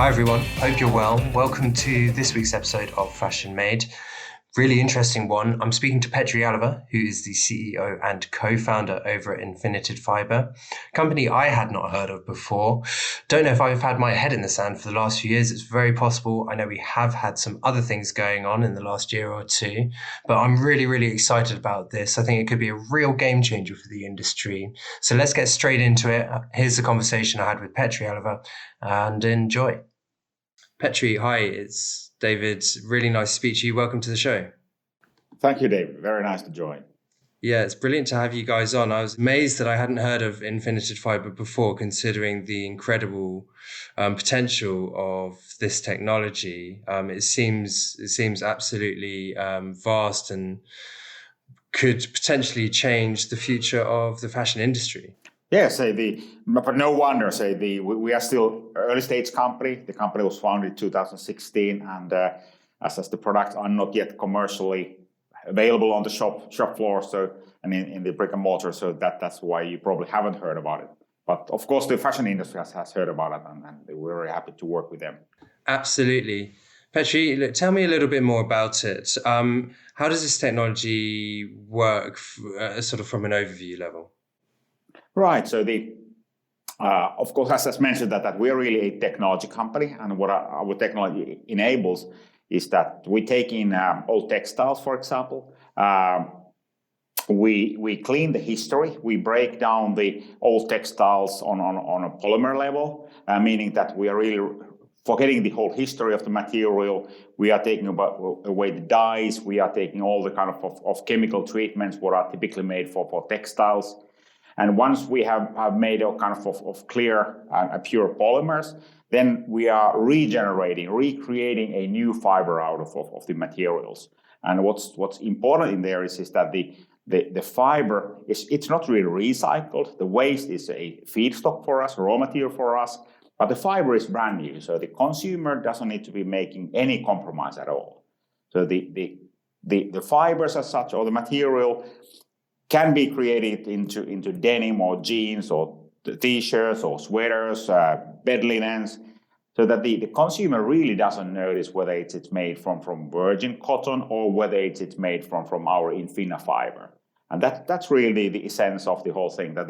Hi everyone, hope you're well. Welcome to this week's episode of Fashion Made. Really interesting one. I'm speaking to Petri Alava, who is the CEO and co-founder over at Infinited Fiber, a company I had not heard of before. Don't know if I've had my head in the sand for the last few years. It's very possible. I know we have had some other things going on in the last year or two, but I'm really excited about this. I think it could be a real game changer for the industry. So let's get straight into it. Here's the conversation I had with Petri Alava, and enjoy. Petri, hi, it's David. Really nice to speak to you. Welcome to the show. Thank you, David. Very nice to join. Yeah, it's brilliant to have you guys on. I was amazed that I hadn't heard of Infinited Fiber before, considering the incredible potential of this technology. It seems absolutely vast and could potentially change the future of the fashion industry. Yeah, but no wonder. We are still early stage company. The company was founded in 2016, and as the products are not yet commercially available on the shop floor, and in the brick and mortar, so that's why you probably haven't heard about it. But of course, the fashion industry has heard about it, and we're very happy to work with them. Absolutely. Petri, tell me a little bit more about it. How does this technology work, sort of from an overview level? Right. So of course, as mentioned, that we're really a technology company, and what our technology enables is that we take in old textiles, for example. We clean the history. We break down the old textiles on a polymer level, meaning that we are really forgetting the whole history of the material. We are taking away the dyes. We are taking all the kind of chemical treatments what are typically made for textiles. And once we have made a kind of clear and pure polymers, then we are recreating a new fiber out of the materials. And what's important in there is that the fiber it's not really recycled. The waste is a feedstock for us, raw material for us, but the fiber is brand new. So the consumer doesn't need to be making any compromise at all. So the fibers as such, or the material, can be created into denim or jeans or t-shirts or sweaters, bed linens, so that the consumer really doesn't notice whether it's made from virgin cotton or whether it's made from our Infina fiber. And that's really the essence of the whole thing, that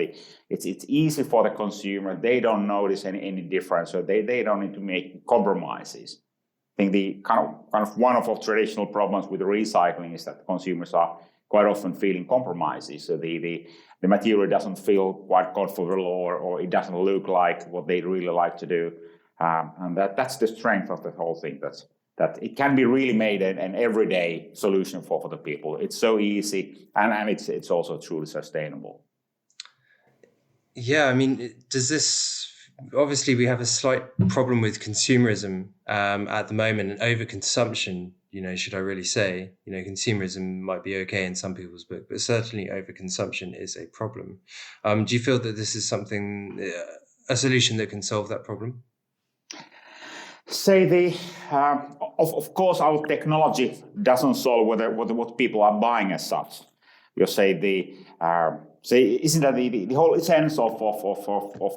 it's easy for the consumer. They don't notice any difference, so they don't need to make compromises. I think the kind of one of our traditional problems with the recycling is that consumers are quite often feeling compromises. So the material doesn't feel quite comfortable, or it doesn't look like what they really like to do. And that's the strength of the whole thing, that it can be really made an everyday solution for the people. It's so easy, and it's also truly sustainable. Yeah, I mean, does this... Obviously, we have a slight problem with consumerism at the moment, and overconsumption. Should I really say, consumerism might be okay in some people's book, but certainly overconsumption is a problem. Do you feel that this is a solution that can solve that problem? Of course, our technology doesn't solve what people are buying as such. You isn't that the whole essence of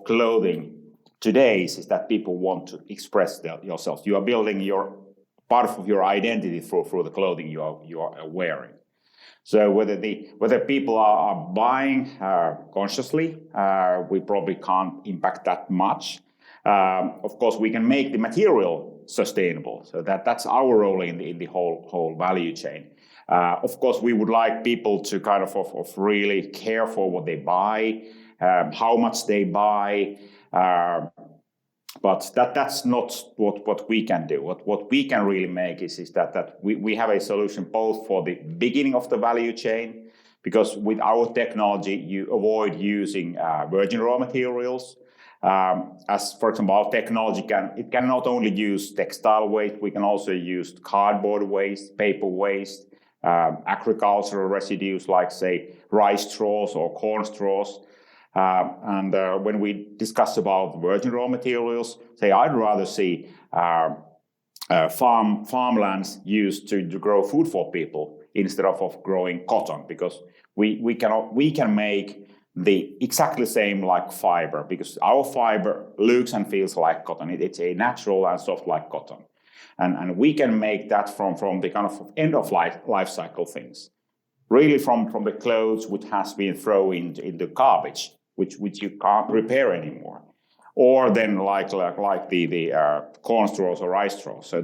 clothing today is that people want to express yourself. You are building your part of your identity through the clothing you are wearing. So whether people are buying consciously, we probably can't impact that much. Of course, we can make the material sustainable. So that's our role in the whole value chain. Of course, we would like people to kind of really care for what they buy, how much they buy. But that's not what we can do. What we can really make is that we have a solution both for the beginning of the value chain, because with our technology, you avoid using virgin raw materials. As for example, our technology can not only use textile waste, we can also use cardboard waste, paper waste, agricultural residues like, say, rice straws or corn straws. And when we discuss about virgin raw materials, say, I'd rather see farmlands used to grow food for people instead of growing cotton, because we can make the exactly same like fiber, because our fiber looks and feels like cotton. It's a natural and soft like cotton. And we can make that from the kind of end of life cycle things. Really from the clothes which has been thrown into garbage, which you can't repair anymore. Or then like the corn straws or rice straws. So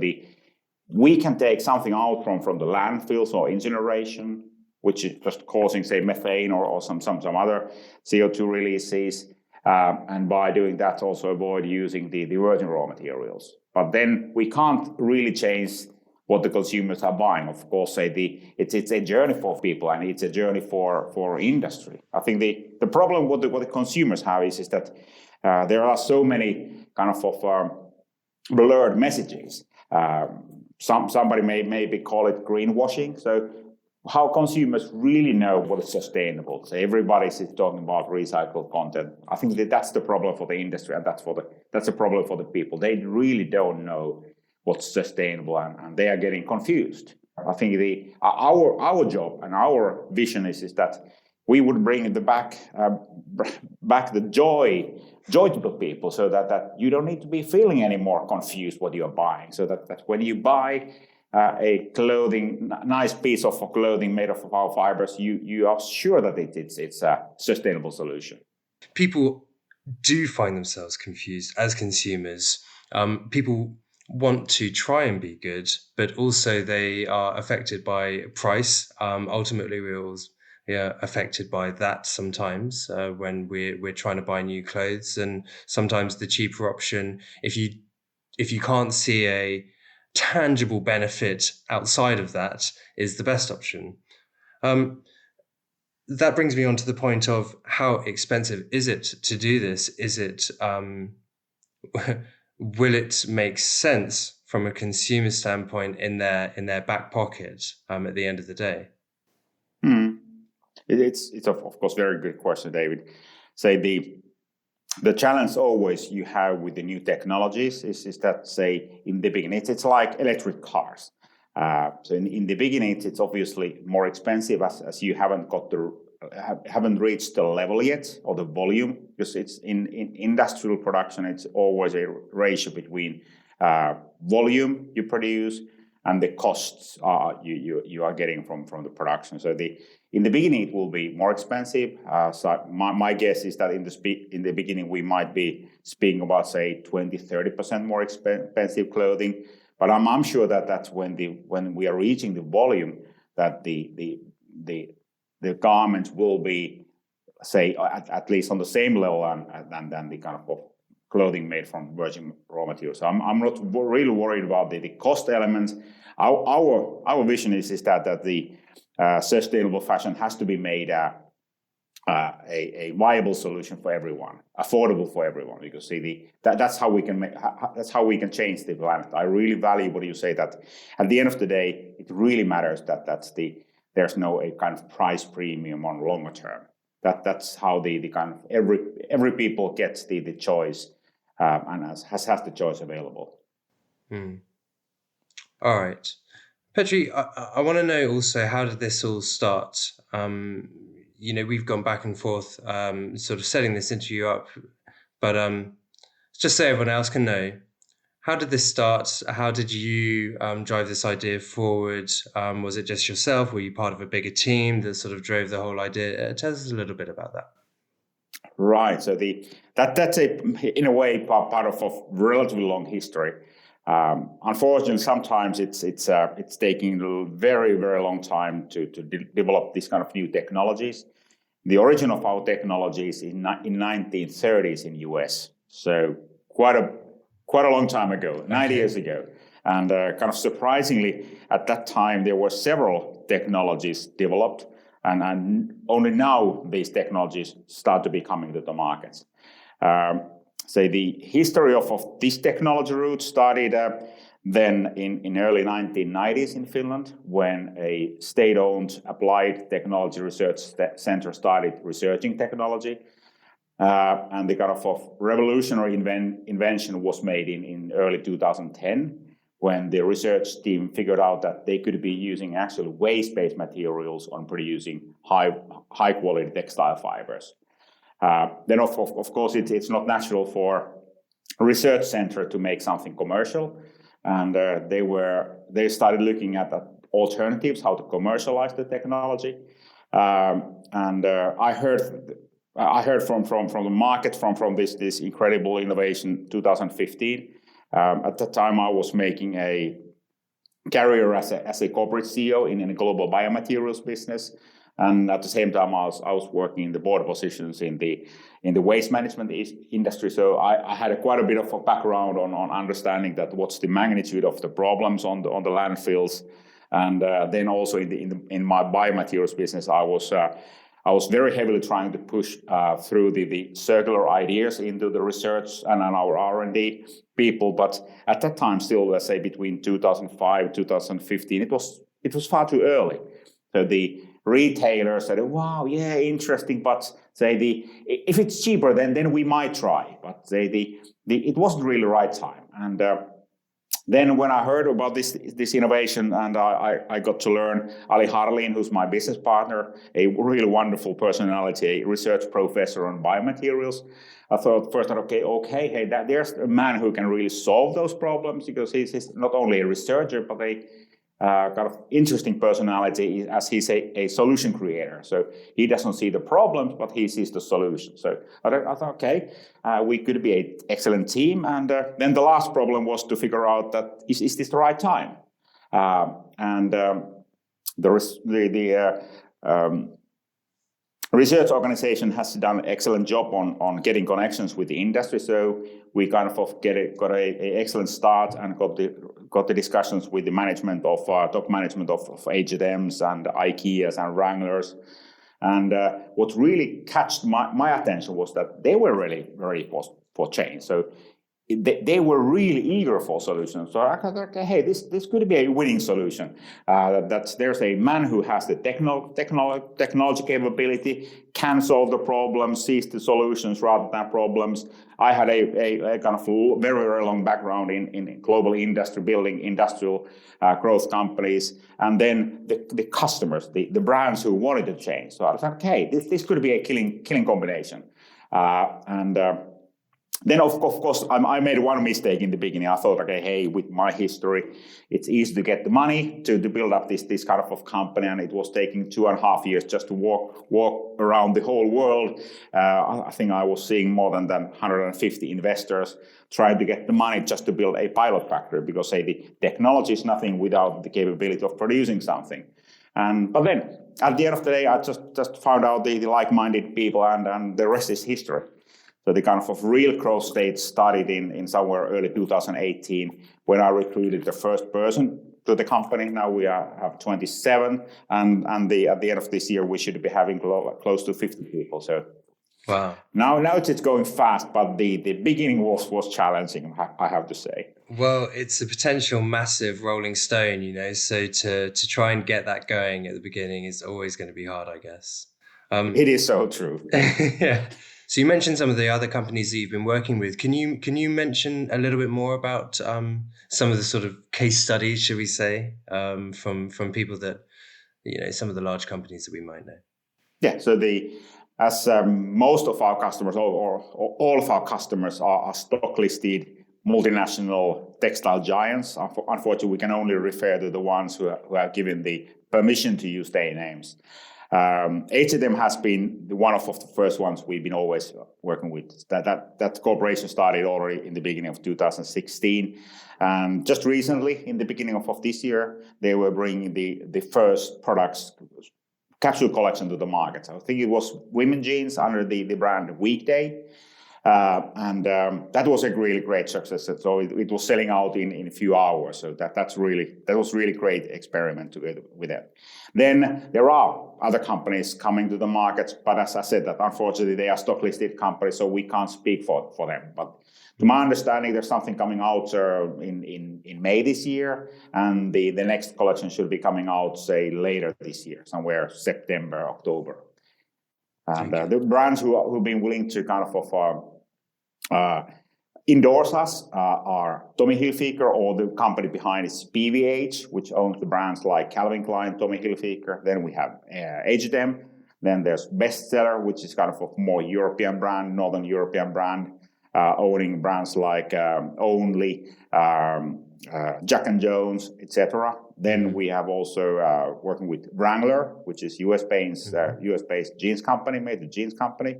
we can take something out from the landfills or incineration, which is just causing, say, methane or some other CO2 releases. And by doing that, also avoid using the virgin raw materials. But then we can't really change what the consumers are buying. Of course, say it's a journey for people, and it's a journey for industry. I think the problem what the consumers have is that there are so many kind of blurred messages. Somebody may maybe call it greenwashing. So how consumers really know what is sustainable? So everybody's talking about recycled content. I think that's the problem for the industry, and that's a problem for the people. They really don't know what's sustainable, and they are getting confused. I think our job and our vision is that we would bring back the joy to the people, so that you don't need to be feeling any more confused what you're buying. So that when you buy a nice piece of clothing made of our fibers, you are sure that it's a sustainable solution. People do find themselves confused as consumers. People want to try and be good, but also they are affected by price. Ultimately, we're all affected by that sometimes when we're trying to buy new clothes, and sometimes the cheaper option, if you can't see a tangible benefit outside of that, is the best option. That brings me on to the point of how expensive is it to do this? Is it will it make sense from a consumer standpoint in their back pocket at the end of the day? It's of course very good question, David. Say the challenge always you have with the new technologies is that, say, in the beginning it's like electric cars. So in the beginning it's obviously more expensive as you haven't reached the level yet, or the volume, because it's in industrial production. It's always a ratio between volume you produce and the costs you are getting from the production. So in the beginning it will be more expensive. So my guess is that in the beginning we might be speaking about, say, 20-30% more expensive clothing. But I'm sure that when we are reaching the volume, that the garments will be, say, at least on the same level than the kind of clothing made from virgin raw materials. So I'm not really worried about the cost elements. Our vision is that the sustainable fashion has to be made a viable solution for everyone, affordable for everyone. Because that's how we can change the planet. I really value what you say, that at the end of the day, it really matters that there's no a kind of price premium on longer term. That's how the kind of every people gets the choice and has the choice available. All right, Petri, I want to know also, how did this all start? We've gone back and forth, sort of setting this interview up, but just so everyone else can know, how did this start? How did you drive this idea forward? Was it just yourself? Were you part of a bigger team that sort of drove the whole idea? Tell us a little bit about that. Right. So that's in a way part of a relatively long history. Unfortunately, sometimes it's taking a very, very long time to develop these kind of new technologies. The origin of our technologies in 1930s in US. So quite a long time ago, 90 years ago. And kind of surprisingly, at that time, there were several technologies developed, and only now these technologies start to be coming to the markets. So the history of this technology route started then in early 1990s in Finland, when a state-owned applied technology research center started researching technology. And the kind of revolutionary invention was made in early 2010, when the research team figured out that they could be using actually waste-based materials on producing high quality textile fibers. Then of course it's not natural for a research center to make something commercial, and they started looking at alternatives, how to commercialize the technology. I heard from the market from this incredible innovation 2015. At that time, I was making a career as a corporate CEO in a global biomaterials business, and at the same time, I was working in the board positions in the waste management industry. So I had quite a bit of a background on understanding that what's the magnitude of the problems on the landfills, and then also in my biomaterials business, I was very heavily trying to push through the circular ideas into the research and our R&D people. But at that time, still, let's say between 2005 2015, it was far too early. So the retailers said, "Wow, yeah, interesting," but if it's cheaper, then we might try. But it wasn't really the right time. And then when I heard about this innovation, and I got to learn Ali Harlin, who's my business partner, a really wonderful personality, a research professor on biomaterials, I thought first, okay, hey, there's a man who can really solve those problems, because he's not only a researcher, but a kind of interesting personality, as he's a solution creator. So he doesn't see the problems, but he sees the solution. So I thought, okay, we could be an excellent team. And then the last problem was to figure out that is this the right time? The research organization has done an excellent job on getting connections with the industry. So we kind of got a excellent start and got the discussions with the management of top management of H&M's and IKEA's and Wranglers. And what really catched my attention was that they were really ready for change. So they were really eager for solutions. So I thought, okay, hey, this could be a winning solution. That there's a man who has the technology capability, can solve the problems, sees the solutions rather than problems. I had a kind of very, very long background in global industry, building industrial growth companies, and then the customers, the brands who wanted to change. So I thought, okay, this could be a killing combination. Then, of course, I made one mistake in the beginning. I thought, okay, hey, with my history, it's easy to get the money to build up this kind of company, and it was taking 2.5 years just to walk around the whole world. I think I was seeing more than 150 investors trying to get the money just to build a pilot factory, because the technology is nothing without the capability of producing something. But then, at the end of the day, I just found out the like-minded people, and the rest is history. So the kind of real growth stage started in somewhere early 2018, when I recruited the first person to the company. Now we have 27, and at the end of this year we should be having close to 50 people. So wow. Now it's going fast, but the beginning was challenging, I have to say. Well, it's a potential massive rolling stone, so to try and get that going at the beginning is always going to be hard, I guess. It is so true. Yeah. So you mentioned some of the other companies that you've been working with. Can you mention a little bit more about some of the sort of case studies, should we say, from people that, some of the large companies that we might know? Yeah. So as most of our customers, or all of our customers, are stock listed multinational textile giants. Unfortunately, we can only refer to the ones who have given the permission to use their names. H&M has been one of the first ones we've been always working with. That cooperation started already in the beginning of 2016, and just recently, in the beginning of this year, they were bringing the first products capsule collection to the market. I think it was women jeans under the brand Weekday. And that was a really great success. So it was selling out in a few hours. So that was really great experiment together with that. Then there are other companies coming to the market, but as I said, that unfortunately they are stock listed companies, so we can't speak for them. But to my understanding, there's something coming out in May this year, and the next collection should be coming out, say, later this year, somewhere September, October. And the brands who've been willing to kind of endorse us are Tommy Hilfiger, or the company behind is PVH, which owns the brands like Calvin Klein, Tommy Hilfiger. Then we have H&M, Then there's Bestseller, which is kind of a more European brand, Northern European brand, owning brands like Only, Jack and Jones, etc. Then we have also working with Wrangler, which is US-based jeans company, made the jeans company.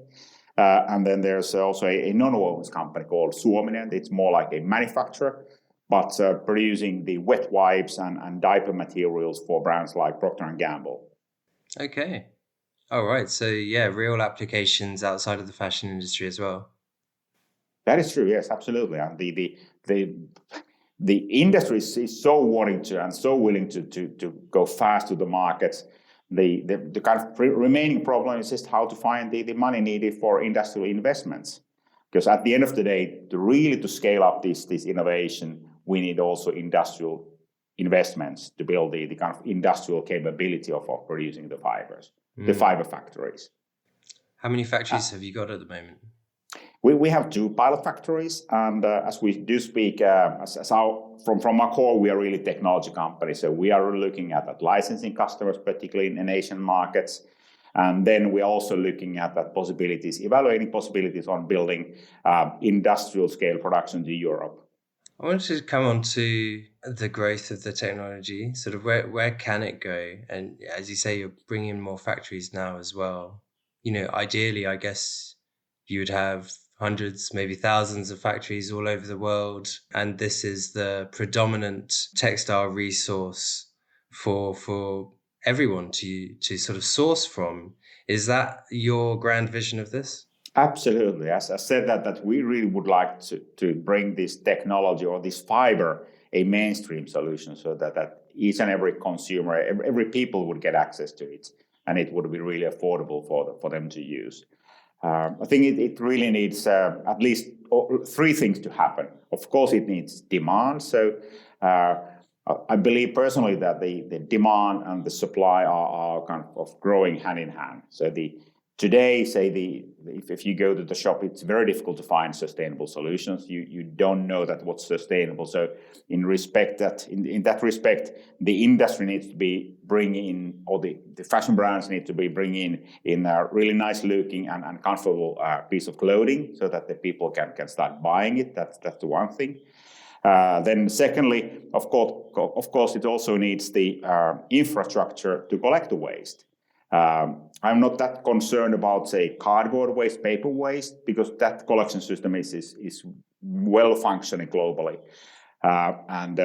And then there's also a non-wovens company called Suominen. It's more like a manufacturer, but producing the wet wipes and diaper materials for brands like Procter and Gamble. Okay. All right. So yeah, real applications outside of the fashion industry as well. That is true. Yes, absolutely. And the industry is so wanting to and so willing to go fast to the markets. The kind of remaining problem is just how to find the money needed for industrial investments. Because at the end of the day, to scale up this innovation, we need also industrial investments to build the kind of industrial capability of producing the fibers, the fiber factories. How many factories have you got at the moment? We have 2 pilot factories, and as we do speak, from our core, we are really technology company. So we are looking at licensing customers, particularly in Asian markets. And then we're also looking at evaluating possibilities on building industrial scale production to Europe. I wanted to come on to the growth of the technology, sort of where can it go? And as you say, you're bringing more factories now as well. Ideally, I guess you would have hundreds, maybe thousands of factories all over the world. And this is the predominant textile resource for everyone to sort of source from. Is that your grand vision of this? Absolutely. As I said, that we really would like to bring this technology or this fiber a mainstream solution so that each and every consumer, every people would get access to it, and it would be really affordable for them to use. I think it really needs at least 3 things to happen. Of course, it needs demand. So I believe personally that the demand and the supply are kind of growing hand in hand. So today, if you go to the shop, it's very difficult to find sustainable solutions. You don't know that what's sustainable. So in that respect, the industry needs to be bringing in, or the fashion brands need to be bringing in a really nice looking and comfortable piece of clothing so that the people can start buying it. That's the one thing. Then secondly, of course, it also needs the infrastructure to collect the waste. I'm not that concerned about, say, cardboard waste, paper waste, because that collection system is well functioning globally. And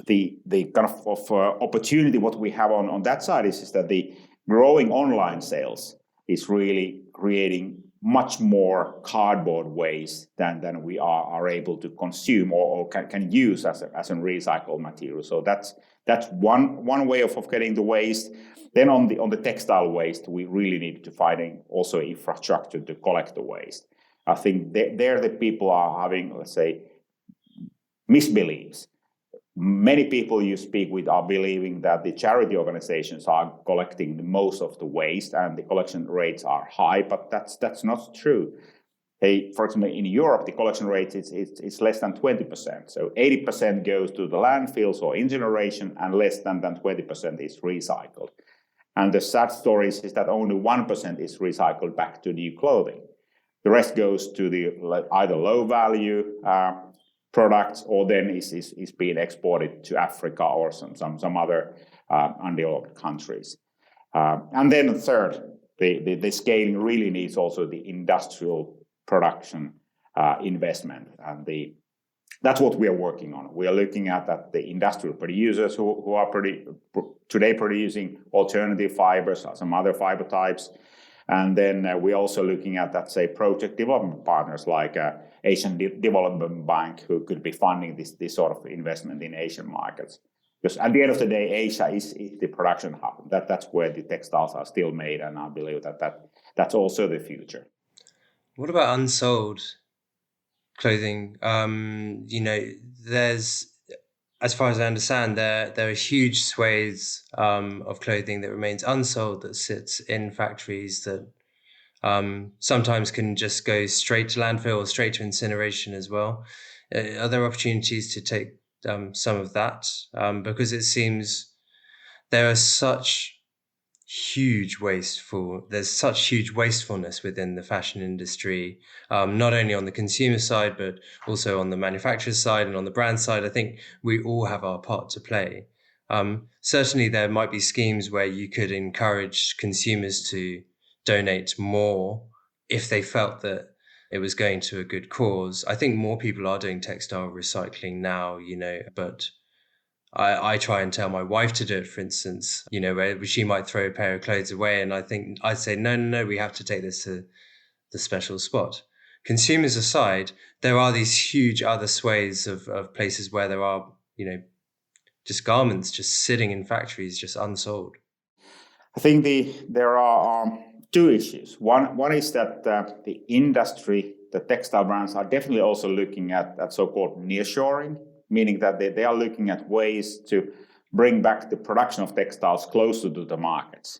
the kind of opportunity what we have on that side is that the growing online sales is really creating much more cardboard waste than we are able to consume or can use as a recycled material. So that's one way of getting the waste. Then on the textile waste, we really need to find also infrastructure to collect the waste. I think there the people are having, let's say, misbeliefs. Many people you speak with are believing that the charity organizations are collecting the most of the waste and the collection rates are high, but that's not true. For example, in Europe, the collection rate is less than 20%. So 80% goes to the landfills or incineration, and less than 20% is recycled. And the sad story is that only 1% is recycled back to new clothing. The rest goes to the either low value products, or then is being exported to Africa or some other undeveloped countries. And then third, the scaling really needs also the industrial production investment, and that's what we are working on. We are looking at that the industrial producers who are today producing alternative fibers, some other fiber types. And then we're also looking at that, say, project development partners like Asian Development Bank, who could be funding this sort of investment in Asian markets. Because at the end of the day, Asia is the production hub. That's where the textiles are still made, and I believe that's also the future. What about unsold clothing? There's, as far as I understand, there are huge swathes of clothing that remains unsold, that sits in factories that sometimes can just go straight to landfill or straight to incineration as well. Are there opportunities to take some of that? Because it seems there are such there's such huge wastefulness within the fashion industry, not only on the consumer side, but also on the manufacturer side and on the brand side. I think we all have our part to play. Certainly there might be schemes where you could encourage consumers to donate more if they felt that it was going to a good cause. I think more people are doing textile recycling now, but I try and tell my wife to do it, for instance, where she might throw a pair of clothes away. And I'd say, no, we have to take this to the special spot. Consumers aside, there are these huge other swathes of places where there are, just garments just sitting in factories, just unsold. I think there are two issues. One is that the industry, the textile brands are definitely also looking at so-called nearshoring, meaning that they are looking at ways to bring back the production of textiles closer to the markets.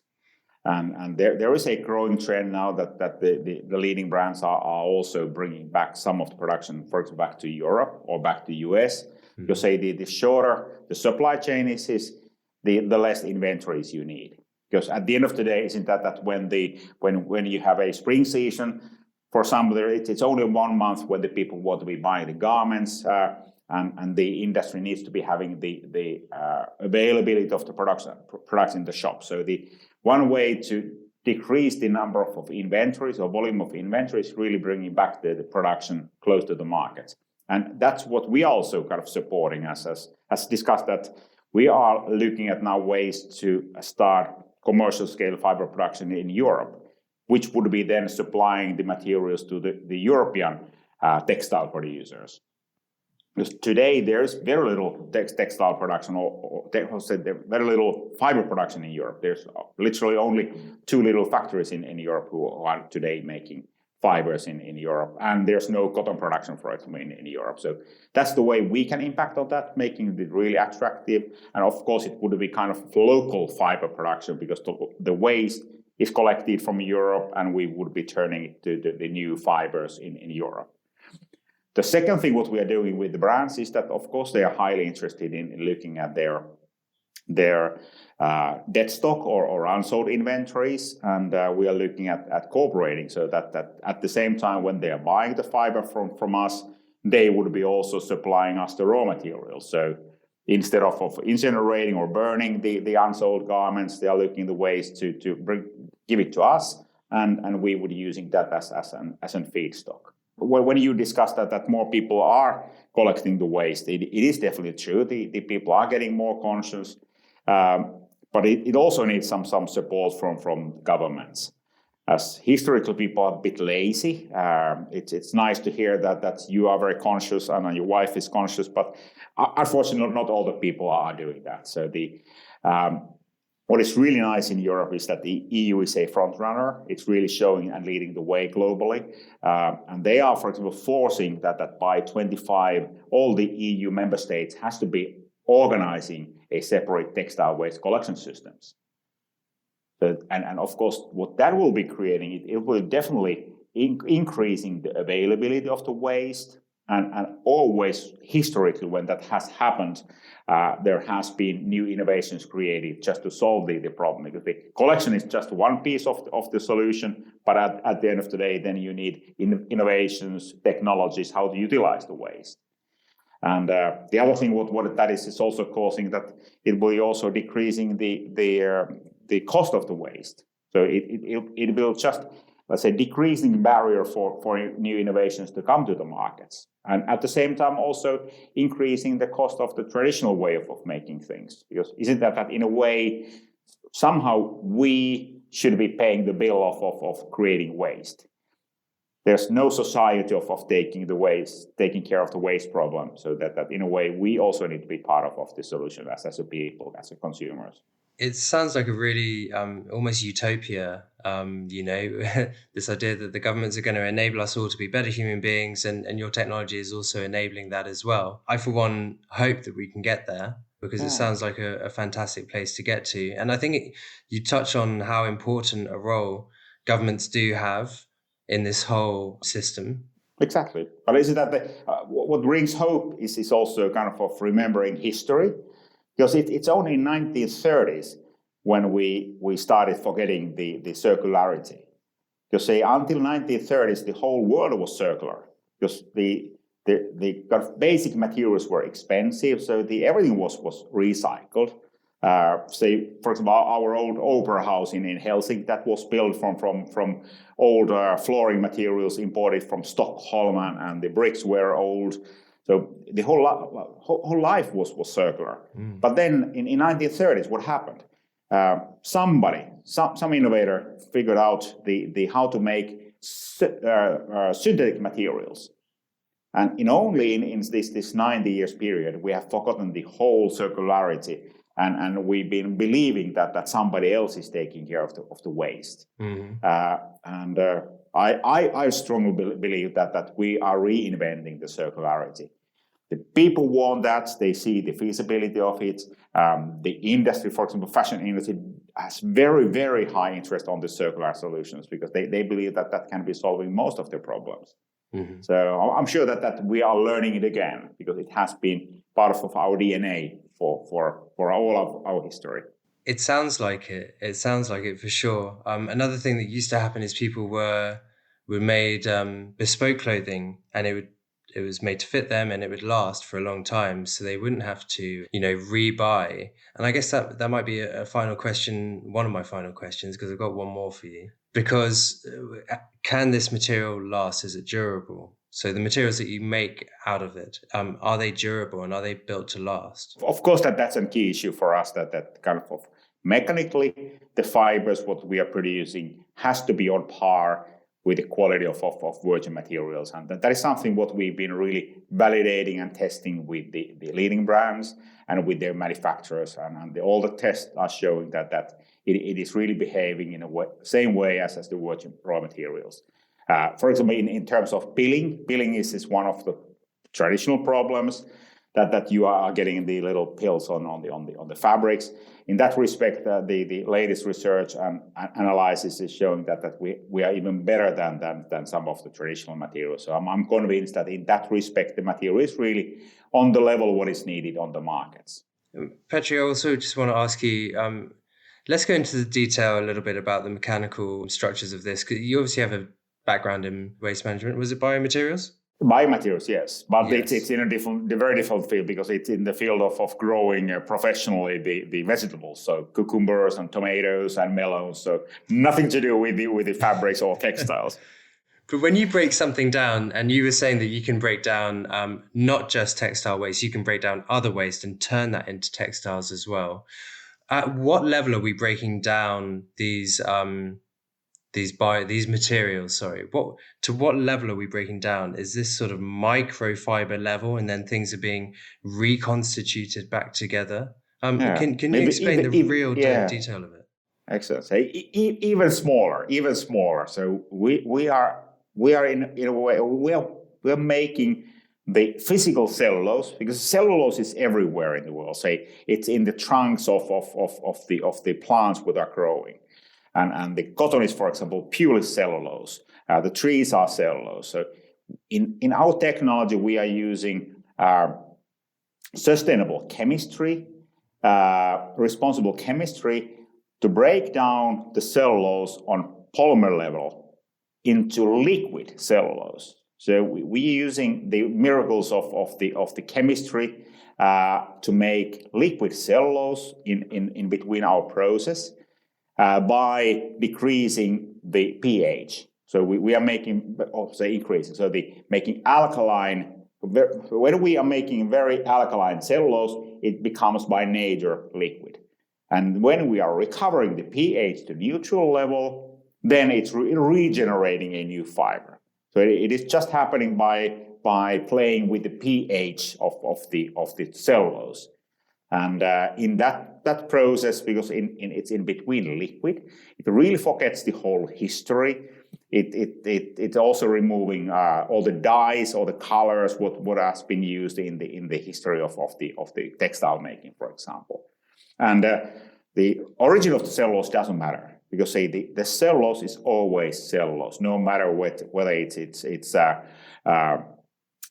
And there is a growing trend now that the leading brands are also bringing back some of the production, for example, back to Europe or back to US. Mm-hmm. You say the shorter the supply chain is the less inventories you need. Because at the end of the day, isn't that when you have a spring season, for some it's only 1 month when the people want to be buying the garments, and the industry needs to be having the availability of the products in the shop. So the one way to decrease the number of inventories or volume of inventories is really bringing back the production close to the markets. And that's what we are also kind of supporting as discussed, that we are looking at now ways to start commercial scale fiber production in Europe, which would be then supplying the materials to the European textile producers. Because today there's very little textile production or very little fiber production in Europe. There's literally only 2 little factories in Europe who are today making fibers in Europe, and there's no cotton production, for example, in Europe. So that's the way we can impact on that, making it really attractive. And of course, it would be kind of local fiber production because the waste is collected from Europe, and we would be turning it to the new fibers in Europe. The second thing what we are doing with the brands is that, of course, they are highly interested in looking at their dead stock or unsold inventories, and we are looking at cooperating so that at the same time when they are buying the fiber from us, they would be also supplying us the raw materials. So instead of incinerating or burning the unsold garments, they are looking the ways to give it to us, and we would be using that as an feedstock. When you discuss that more people are collecting the waste, it is definitely true. The people are getting more conscious, but it also needs some support from governments. As historically people are a bit lazy, it's nice to hear that you are very conscious and your wife is conscious, but unfortunately not all the people are doing that. So what is really nice in Europe is that the EU is a front runner. It's really showing and leading the way globally. And they are, for example, forcing that by 2025, all the EU member states has to be organizing a separate textile waste collection systems. And of course, what that will be creating, it will definitely increasing the availability of the waste. And always historically, when that has happened, there has been new innovations created just to solve the problem. Because the collection is just one piece of the solution, but at the end of the day, then you need innovations, technologies, how to utilize the waste. And the other thing, what that is also causing that it will also decreasing the cost of the waste. So it will just, let's say, decreasing the barrier for new innovations to come to the markets. And at the same time, also increasing the cost of the traditional way of making things. Because isn't that in a way, somehow we should be paying the bill of creating waste? There's no society of taking care of the waste problem. So that in a way, we also need to be part of the solution as a people, as a consumers. It sounds like a really almost utopia, this idea that the governments are going to enable us all to be better human beings, and your technology is also enabling that as well. I, for one, hope that we can get there because it sounds like a fantastic place to get to. And I think you touch on how important a role governments do have in this whole system. Exactly. But isn't that what brings hope is also kind of remembering history. Because it's only in 1930s when we started forgetting the circularity. Because say until 1930s, the whole world was circular. Because the kind of basic materials were expensive, so everything was recycled. Say, for example, our old opera house in Helsinki, that was built from old flooring materials imported from Stockholm, and the bricks were old. So the whole life was circular. But then in 1930s, what happened? Some innovator figured out the how to make synthetic materials. And only in this 90 years period, we have forgotten the whole circularity, and we've been believing that somebody else is taking care of the waste. I strongly believe that we are reinventing the circularity. The people want that. They see the feasibility of it. The industry, for example, fashion industry, has very, very high interest on the circular solutions because they believe that can be solving most of their problems. So I'm sure that we are learning it again because it has been part of our DNA for all of our history. It sounds like it. It sounds like it for sure. Another thing that used to happen is people were made bespoke clothing, and it was made to fit them, and it would last for a long time, so they wouldn't have to, rebuy. And I guess that might be a final question, one of my final questions, because I've got one more for you. Because can this material last? Is it durable? So the materials that you make out of it, are they durable and are they built to last? Of course, that's a key issue for us, that kind of mechanically, the fibers, what we are producing, has to be on par with the quality of virgin materials. And that is something what we've been really validating and testing with the leading brands and with their manufacturers. And all the tests are showing that it is really behaving in a same way as the virgin raw materials. For example, in terms of pilling is one of the traditional problems that you are getting the little pills on the fabrics. In that respect, the latest research and analysis is showing that we are even better than some of the traditional materials. So I'm convinced that in that respect, the material is really on the level what is needed on the markets. Petri, I also just want to ask you, let's go into the detail a little bit about the mechanical structures of this, because you obviously have a background in waste management. Was it biomaterials? Biomaterials, yes, but Yes. it's in a very different field because it's in the field of growing professionally the vegetables, so cucumbers and tomatoes and melons. So nothing to do with the fabrics or textiles. But when you break something down, and you were saying that you can break down not just textile waste, you can break down other waste and turn that into textiles as well. At what level are we breaking down these materials? Sorry, to what level are we breaking down? Is this sort of microfiber level, and then things are being reconstituted back together? Can you explain the real detail of it? Excellent. So even smaller. So we are in a way we are making the physical cellulose, because cellulose is everywhere in the world. Say it's in the trunks of the plants that are growing. And the cotton is, for example, purely cellulose. The trees are cellulose. So in our technology, we are using sustainable chemistry, responsible chemistry to break down the cellulose on polymer level into liquid cellulose. So we're using the miracles of the chemistry to make liquid cellulose in between our process. By decreasing the pH. So we are making, increasing. So making alkaline, when we are making very alkaline cellulose, it becomes by nature liquid. And when we are recovering the pH to neutral level, then it's regenerating a new fiber. So it is just happening by playing with the pH of the cellulose. And in that process, because it's in between liquid, it really forgets the whole history. It's also removing all the dyes, all the colors, what has been used in the history of the textile making, for example. And the origin of the cellulose doesn't matter, because the cellulose is always cellulose, no matter whether it's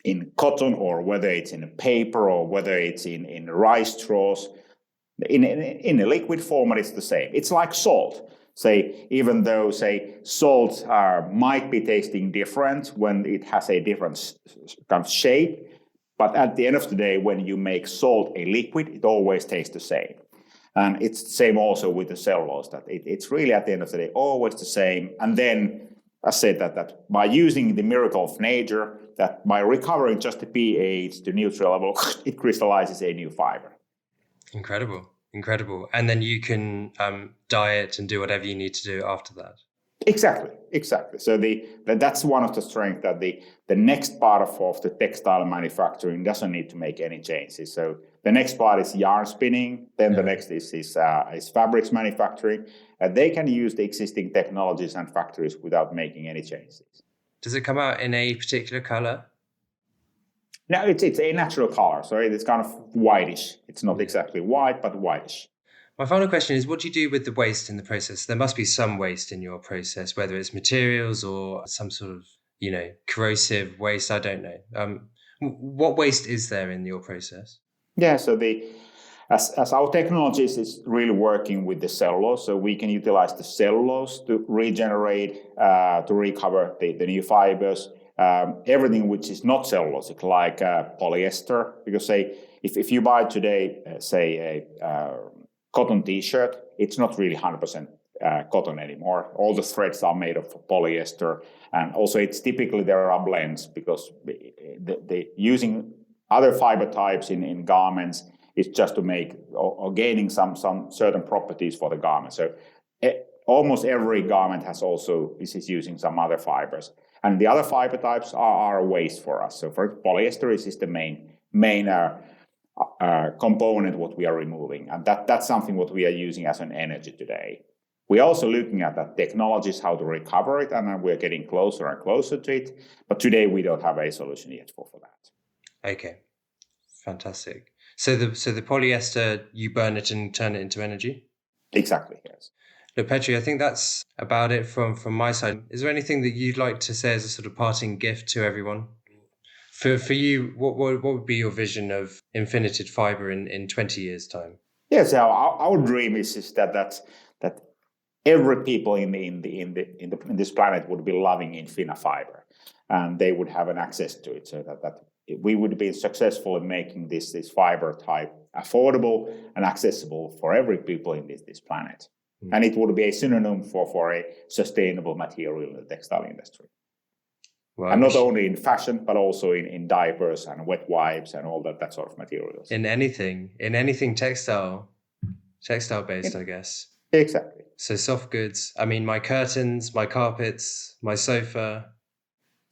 in cotton, or whether it's in paper, or whether it's in rice straws. In a liquid format, it's the same. It's like salt. Say, even though, say, salt might be tasting different when it has a different kind of shape, but at the end of the day, when you make salt a liquid, it always tastes the same. And it's the same also with the cellulose, that it's really at the end of the day always the same. And then I said that by using the miracle of nature, that by recovering just the pH to neutral level, it crystallizes a new fiber. Incredible. And then you can dye it and do whatever you need to do after that. Exactly. So that's one of the strengths, that the next part of the textile manufacturing doesn't need to make any changes. So the next part is yarn spinning. Then the next is fabrics manufacturing. They can use the existing technologies and factories without making any changes. Does it come out in a particular color? No, it's a natural color. So it's kind of whitish. It's not exactly white, but whitish. My final question is, what do you do with the waste in the process? There must be some waste in your process, whether it's materials or some sort of, corrosive waste. I don't know. What waste is there in your process? Yeah, so as our technology is really working with the cellulose, so we can utilize the cellulose to regenerate, to recover the new fibers. Everything which is not cellulosic, like polyester, because say if you buy today, say a cotton T-shirt, it's not really 100% cotton anymore. All the threads are made of polyester, and also it's typically there are blends, because the using other fiber types in garments is just to make or gaining some certain properties for the garment. So almost every garment is using some other fibers. And the other fiber types are a waste for us. So for polyester is the main component what we are removing. And that's something what we are using as an energy today. We're also looking at the technologies, how to recover it, and then we're getting closer and closer to it. But today we don't have a solution yet for that. Okay, fantastic. So the polyester, you burn it and turn it into energy? Exactly, yes. Look, Petri, I think that's about it from my side. Is there anything that you'd like to say as a sort of parting gift to everyone? For you, what would be your vision of infinited fiber in 20 years' time? Yes, our dream is that every people in this planet would be loving Infina fiber, and they would have an access to it, so that we would be successful in making this fiber type affordable and accessible for every people in this planet. And it would be a synonym for a sustainable material in the textile industry. Well, and not only in fashion, but also in diapers and wet wipes and all that sort of materials. In anything textile based, I guess. Exactly. So soft goods. I mean, my curtains, my carpets, my sofa.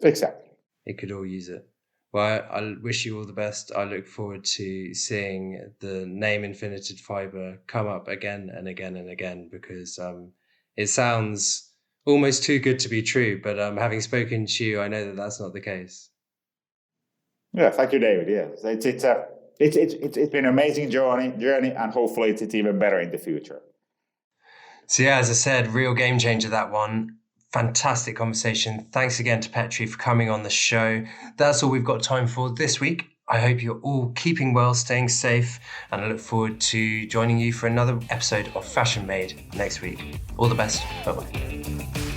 Exactly. It could all use it. Well, I wish you all the best. I look forward to seeing the name Infinited Fiber come up again and again and again, because it sounds almost too good to be true. But having spoken to you, I know that that's not the case. Yeah, thank you, David. Yes, it's been an amazing journey, and hopefully it's even better in the future. So yeah, as I said, real game changer, that one. Fantastic conversation. Thanks again to Petri for coming on the show. That's all we've got time for this week. I hope you're all keeping well, staying safe, and I look forward to joining you for another episode of Fashion Made next week. All the best. Bye-bye.